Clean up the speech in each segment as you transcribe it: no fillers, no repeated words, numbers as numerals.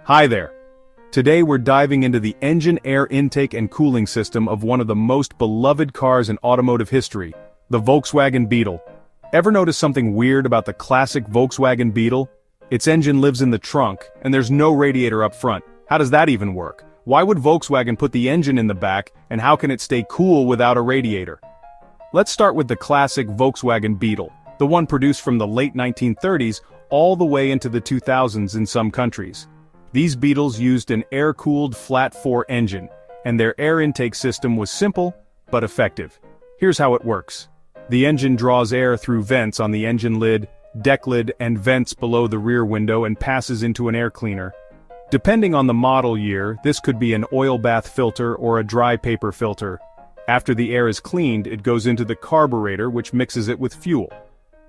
Hi there. Today we're diving into the engine air intake and cooling system of one of the most beloved cars in automotive history, the Volkswagen Beetle. Ever notice something weird about the classic Volkswagen Beetle? Its engine lives in the trunk, and there's no radiator up front. How does that even work? Why would Volkswagen put the engine in the back, and how can it stay cool without a radiator? Let's start with the classic Volkswagen Beetle, the one produced from the late 1930s all the way into the 2000s in some countries. These Beetles used an air-cooled flat-4 engine, and their air intake system was simple, but effective. Here's how it works. The engine draws air through vents on the engine lid, deck lid, and vents below the rear window and passes into an air cleaner. Depending on the model year, this could be an oil bath filter or a dry paper filter. After the air is cleaned, it goes into the carburetor, which mixes it with fuel.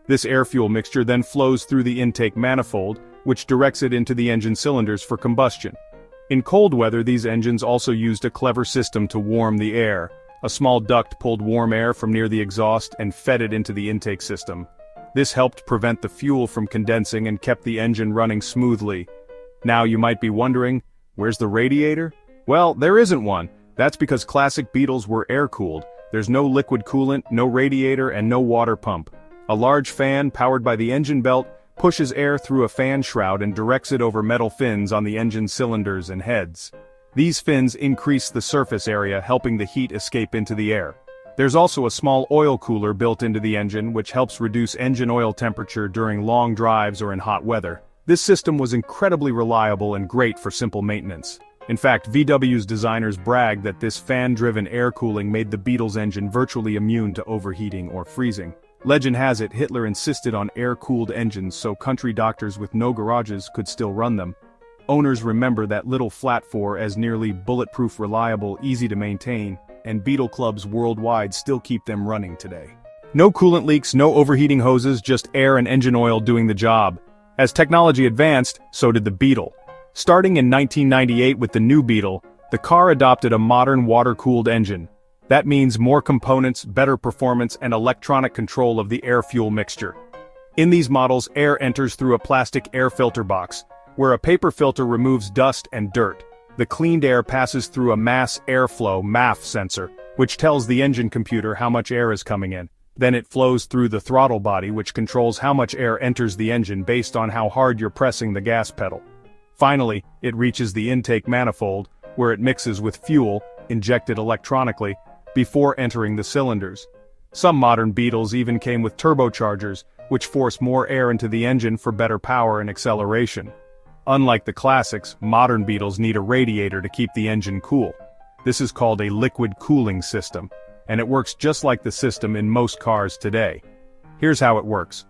This air-fuel mixture then flows through the intake manifold, which directs it into the engine cylinders for combustion. In cold weather, these engines also used a clever system to warm the air. A small duct pulled warm air from near the exhaust and fed it into the intake system. This helped prevent the fuel from condensing and kept the engine running smoothly. Now you might be wondering, where's the radiator? Well, there isn't one. That's because classic Beetles were air-cooled. There's no liquid coolant, no radiator, and no water pump. A large fan, powered by the engine belt, pushes air through a fan shroud and directs it over metal fins on the engine cylinders and heads. These fins increase the surface area, helping the heat escape into the air. There's also a small oil cooler built into the engine, which helps reduce engine oil temperature during long drives or in hot weather. This system was incredibly reliable and great for simple maintenance. In fact, VW's designers bragged that this fan-driven air cooling made the Beetle's engine virtually immune to overheating or freezing. Legend has it Hitler insisted on air-cooled engines so country doctors with no garages could still run them. Owners remember that little flat-4 as nearly bulletproof, reliable, easy to maintain, and Beetle clubs worldwide still keep them running today. No coolant leaks, no overheating hoses, just air and engine oil doing the job. As technology advanced, so did the Beetle. Starting in 1998 with the new Beetle, the car adopted a modern water-cooled engine. That means more components, better performance, and electronic control of the air-fuel mixture. In these models, air enters through a plastic air filter box, where a paper filter removes dust and dirt. The cleaned air passes through a mass airflow (MAF) sensor, which tells the engine computer how much air is coming in. Then it flows through the throttle body, which controls how much air enters the engine based on how hard you're pressing the gas pedal. Finally, it reaches the intake manifold, where it mixes with fuel, injected electronically, before entering the cylinders. Some modern Beetles even came with turbochargers, which force more air into the engine for better power and acceleration. Unlike the classics, modern Beetles need a radiator to keep the engine cool. This is called a liquid cooling system, and it works just like the system in most cars today. Here's how it works.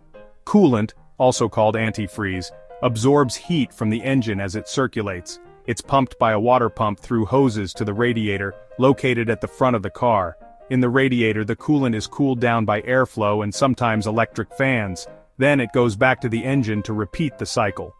Coolant, also called antifreeze, absorbs heat from the engine as it circulates. It's pumped by a water pump through hoses to the radiator, located at the front of the car. In the radiator, the coolant is cooled down by airflow and sometimes electric fans. Then it goes back to the engine to repeat the cycle.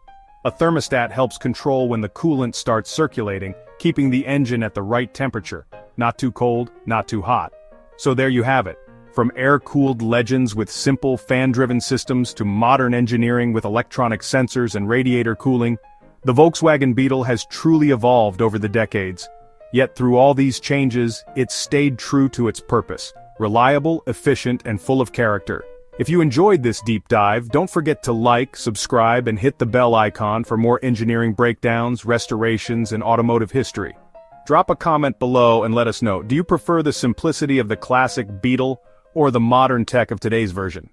A thermostat helps control when the coolant starts circulating, keeping the engine at the right temperature. Not too cold, not too hot. So there you have it. From air-cooled legends with simple fan-driven systems to modern engineering with electronic sensors and radiator cooling, the Volkswagen Beetle has truly evolved over the decades. Yet through all these changes, it's stayed true to its purpose. Reliable, efficient, and full of character. If you enjoyed this deep dive, don't forget to like, subscribe, and hit the bell icon for more engineering breakdowns, restorations, and automotive history. Drop a comment below and let us know, do you prefer the simplicity of the classic Beetle or the modern tech of today's version?